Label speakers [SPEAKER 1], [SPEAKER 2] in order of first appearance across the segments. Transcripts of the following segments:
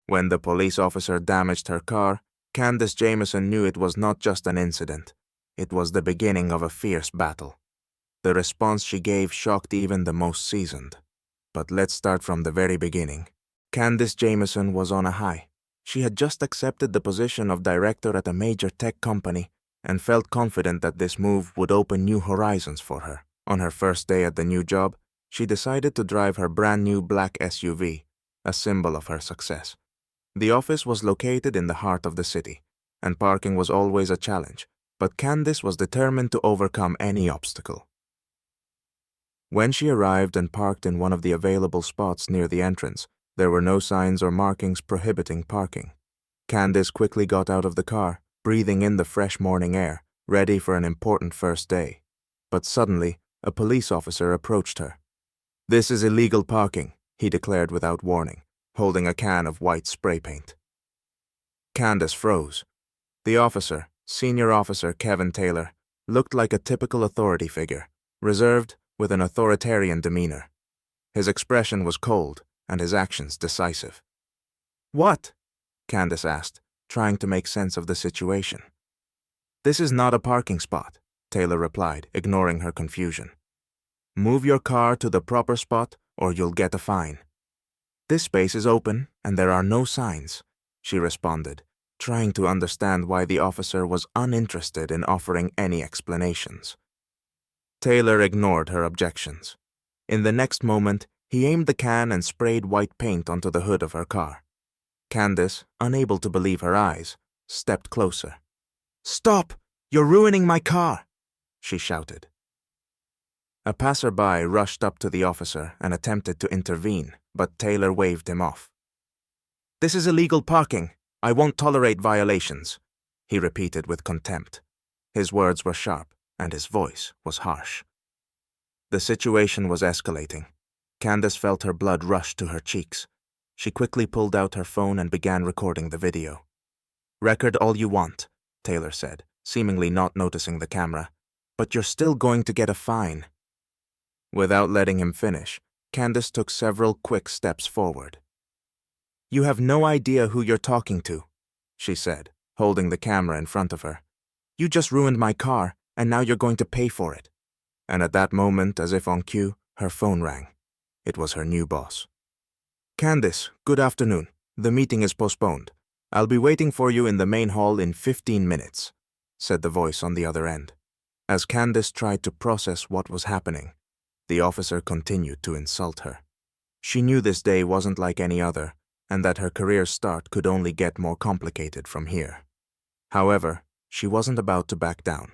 [SPEAKER 1] When the police officer damaged her car, Candace Jameson knew it was not just an incident. It was the beginning of a fierce battle. The response she gave shocked even the most seasoned. But let's start from the very beginning. Candace Jameson was on a high. She had just accepted the position of director at a major tech company and felt confident that this move would open new horizons for her. On her first day at the new job, she decided to drive her brand new black SUV, a symbol of her success. The office was located in the heart of the city, and parking was always a challenge, but Candace was determined to overcome any obstacle. When she arrived and parked in one of the available spots near the entrance, there were no signs or markings prohibiting parking. Candace quickly got out of the car, breathing in the fresh morning air, ready for an important first day. But suddenly, a police officer approached her. "This is illegal parking," he declared without warning, holding a can of white spray paint. Candace froze. The officer, Senior Officer Kevin Taylor, looked like a typical authority figure, reserved, with an authoritarian demeanor. His expression was cold, and his actions decisive. "What?" Candace asked, trying to make sense of the situation. "This is not a parking spot," Taylor replied, ignoring her confusion. "Move your car to the proper spot or you'll get a fine." "This space is open and there are no signs," she responded, trying to understand why the officer was uninterested in offering any explanations. Taylor ignored her objections. In the next moment, he aimed the can and sprayed white paint onto the hood of her car. Candace, unable to believe her eyes, stepped closer. "Stop! You're ruining my car!" she shouted. A passerby rushed up to the officer and attempted to intervene, but Taylor waved him off. "This is illegal parking. I won't tolerate violations," he repeated with contempt. His words were sharp, and his voice was harsh. The situation was escalating. Candace felt her blood rush to her cheeks. She quickly pulled out her phone and began recording the video. "Record all you want," Taylor said, seemingly not noticing the camera, "but you're still going to get a fine." Without letting him finish, Candace took several quick steps forward. "You have no idea who you're talking to," she said, holding the camera in front of her. "You just ruined my car, and now you're going to pay for it." And at that moment, as if on cue, her phone rang. It was her new boss. "Candace, good afternoon. The meeting is postponed. I'll be waiting for you in the main hall in 15 minutes, said the voice on the other end. As Candace tried to process what was happening, the officer continued to insult her. She knew this day wasn't like any other, and that her career start could only get more complicated from here. However, she wasn't about to back down.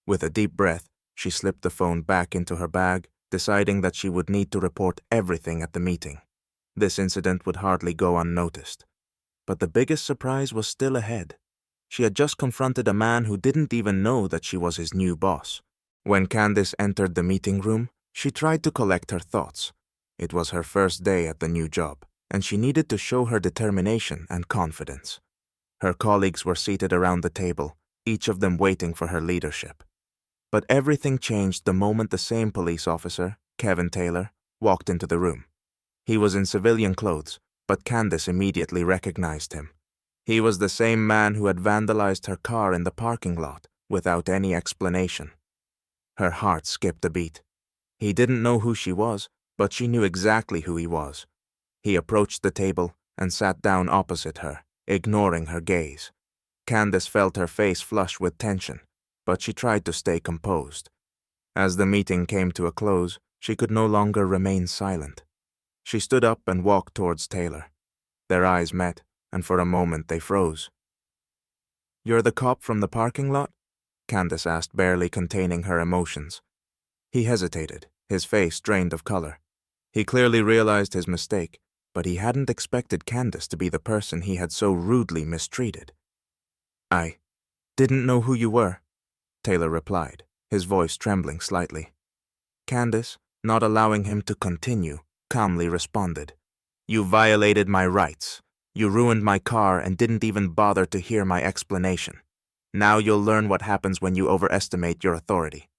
[SPEAKER 1] With a deep breath, she slipped the phone back into her bag, deciding that she would need to report everything at the meeting. This incident would hardly go unnoticed. But the biggest surprise was still ahead. She had just confronted a man who didn't even know that she was his new boss. When Candace entered the meeting room, she tried to collect her thoughts. It was her first day at the new job, and she needed to show her determination and confidence. Her colleagues were seated around the table, each of them waiting for her leadership. But everything changed the moment the same police officer, Kevin Taylor, walked into the room. He was in civilian clothes, but Candace immediately recognized him. He was the same man who had vandalized her car in the parking lot without any explanation. Her heart skipped a beat. He didn't know who she was, but she knew exactly who he was. He approached the table and sat down opposite her, ignoring her gaze. Candace felt her face flush with tension, but she tried to stay composed. As the meeting came to a close, she could no longer remain silent. She stood up and walked towards Taylor. Their eyes met, and for a moment they froze. "You're the cop from the parking lot?" Candace asked, barely containing her emotions. He hesitated, his face drained of color. He clearly realized his mistake, but he hadn't expected Candace to be the person he had so rudely mistreated. "I didn't know who you were," Taylor replied, his voice trembling slightly. Candace, not allowing him to continue, calmly responded, "You violated my rights. You ruined my car and didn't even bother to hear my explanation. Now you'll learn what happens when you overestimate your authority."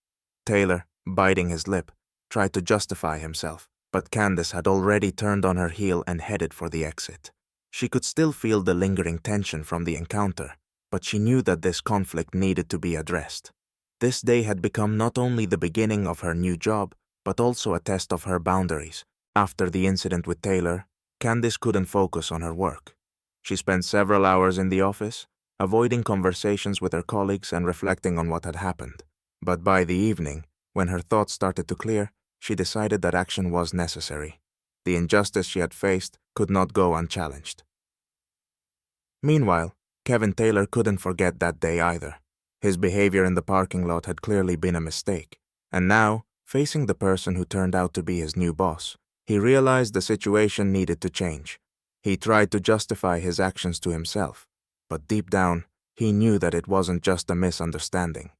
[SPEAKER 1] Taylor, biting his lip, tried to justify himself, but Candace had already turned on her heel and headed for the exit. She could still feel the lingering tension from the encounter, but she knew that this conflict needed to be addressed. This day had become not only the beginning of her new job, but also a test of her boundaries. After the incident with Taylor, Candice couldn't focus on her work. She spent several hours in the office, avoiding conversations with her colleagues and reflecting on what had happened. But by the evening, when her thoughts started to clear, she decided that action was necessary. The injustice she had faced could not go unchallenged. Meanwhile, Kevin Taylor couldn't forget that day either. His behavior in the parking lot had clearly been a mistake, and now, facing the person who turned out to be his new boss, he realized the situation needed to change. He tried to justify his actions to himself, but deep down, he knew that it wasn't just a misunderstanding.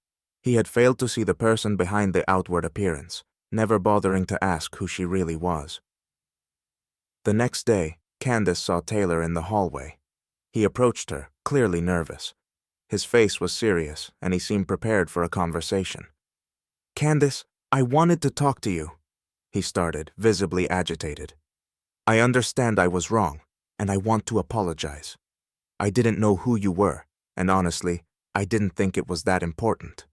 [SPEAKER 1] He had failed to see the person behind the outward appearance, never bothering to ask who she really was. The next day, Candice saw Taylor in the hallway. He approached her, clearly nervous. His face was serious, and he seemed prepared for a conversation. "Candice, I wanted to talk to you," he started, visibly agitated. "I understand I was wrong, and I want to apologize. I didn't know who you were, and honestly, I didn't think it was that important."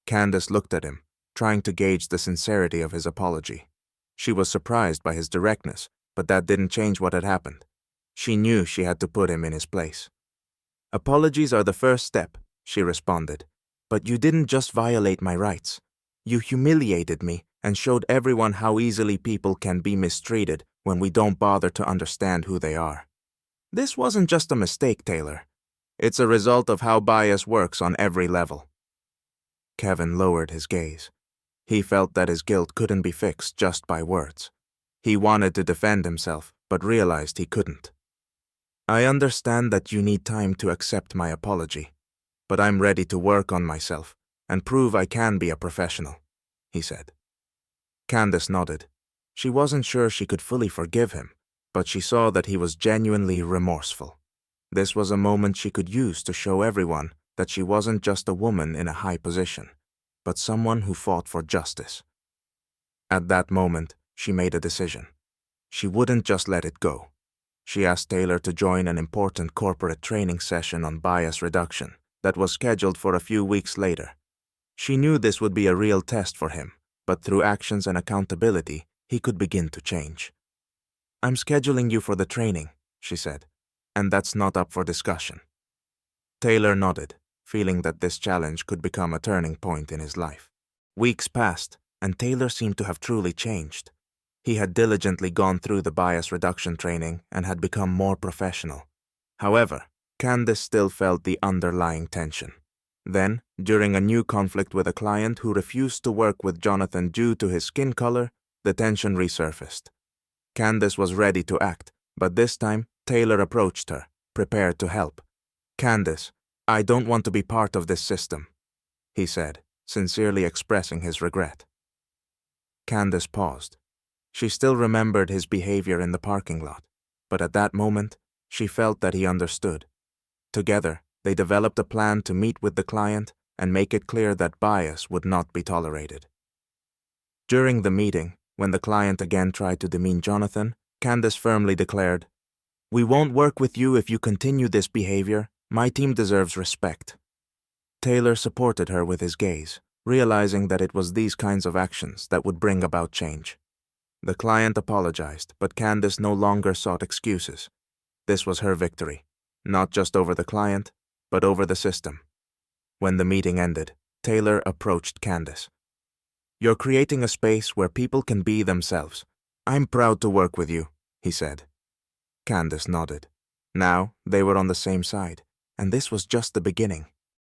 [SPEAKER 1] Candice looked at him, trying to gauge the sincerity of his apology. She was surprised by his directness, but that didn't change what had happened. She knew she had to put him in his place. "Apologies are the first step," she responded. "But you didn't just violate my rights. You humiliated me and showed everyone how easily people can be mistreated when we don't bother to understand who they are. This wasn't just a mistake, Taylor. It's a result of how bias works on every level." Kevin lowered his gaze. He felt that his guilt couldn't be fixed just by words. He wanted to defend himself, but realized he couldn't. "I understand that you need time to accept my apology, but I'm ready to work on myself and prove I can be a professional," he said. Candice nodded. She wasn't sure she could fully forgive him, but she saw that he was genuinely remorseful. This was a moment she could use to show everyone that she wasn't just a woman in a high position, but someone who fought for justice. At that moment, she made a decision. She wouldn't just let it go. She asked Taylor to join an important corporate training session on bias reduction that was scheduled for a few weeks later. She knew this would be a real test for him, but through actions and accountability, he could begin to change. "I'm scheduling you for the training," she said, "and that's not up for discussion." Taylor nodded, feeling that this challenge could become a turning point in his life. Weeks passed, and Taylor seemed to have truly changed. He had diligently gone through the bias reduction training and had become more professional. However, Candice still felt the underlying tension. Then, during a new conflict with a client who refused to work with Jonathan due to his skin color, the tension resurfaced. Candice was ready to act, but this time Taylor approached her, prepared to help. "Candice, I don't want to be part of this system," he said, sincerely expressing his regret. Candice paused. She still remembered his behavior in the parking lot, but at that moment, she felt that he understood. Together, they developed a plan to meet with the client and make it clear that bias would not be tolerated. During the meeting, when the client again tried to demean Jonathan, Candice firmly declared, "We won't work with you if you continue this behavior. My team deserves respect." Taylor supported her with his gaze, realizing that it was these kinds of actions that would bring about change. The client apologized, but Candice no longer sought excuses. This was her victory, not just over the client, but over the system. When the meeting ended, Taylor approached Candice. "You're creating a space where people can be themselves. I'm proud to work with you," he said. Candice nodded. Now, they were on the same side, and this was just the beginning.